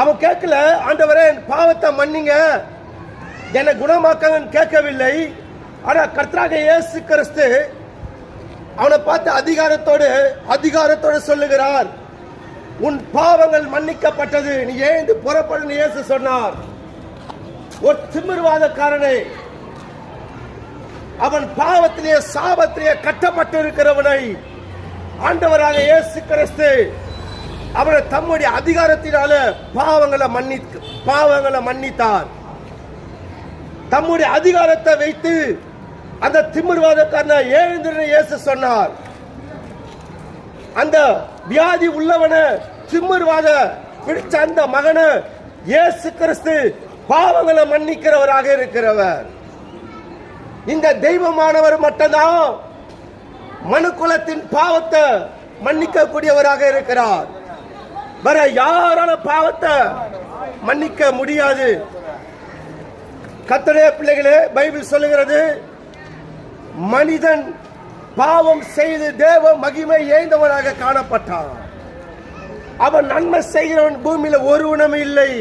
அவன் கேட்கல, ஆண்டவரே பாவத்தை மன்னிங்க, என்னை குணமாக்க கேட்கவில்லை. ஆனா கர்த்தராகிய இயேசு கிறிஸ்து அவனை பார்த்து அதிகாரத்தோடு சொல்லுகிறார், உன் பாவங்கள் மன்னிக்கப்பட்டது, நீ ஏந்து புறப்படு இயேசு சொன்னார். ஒரு திமிர்வாதக்காரனை, அவன் பாவத்திலேயே சாபத்திலேயே கட்டப்பட்டு இருக்கிறவனை ஆண்டவராக இயேசு கிறிஸ்து அவனை தம்முடைய அதிகாரத்தினால பாவங்களை மன்னித்தார். தம்முடைய அதிகாரத்தை வைத்து அந்த திமிர்வாதக்காரனை எழுந்திரு இயேசு சொன்னார். அந்த வியாதி உள்ளவனை, திமிர்வாத பிடிச்ச அந்த மகனை இயேசு கிறிஸ்து பாவங்களை மன்னிக்கிறவராக இருக்கிறவர். இந்த தெய்வமானவர் மட்டும்தான் மனுக்குலத்தின் பாவத்தை மன்னிக்க கூடியவராக இருக்கிறார். வேற யாரால பாவத்தை மன்னிக்க முடியாது. கர்த்தருடைய பிள்ளைகளே, பைபிள் சொல்லுகிறது, மனிதன் பாவம் செய்து தேவ மகிமை ஏந்தவனாக காணப்பட்டான். அவன் நன்மை செய்கிறவன் பூமியில ஒருவனும் இல்லை.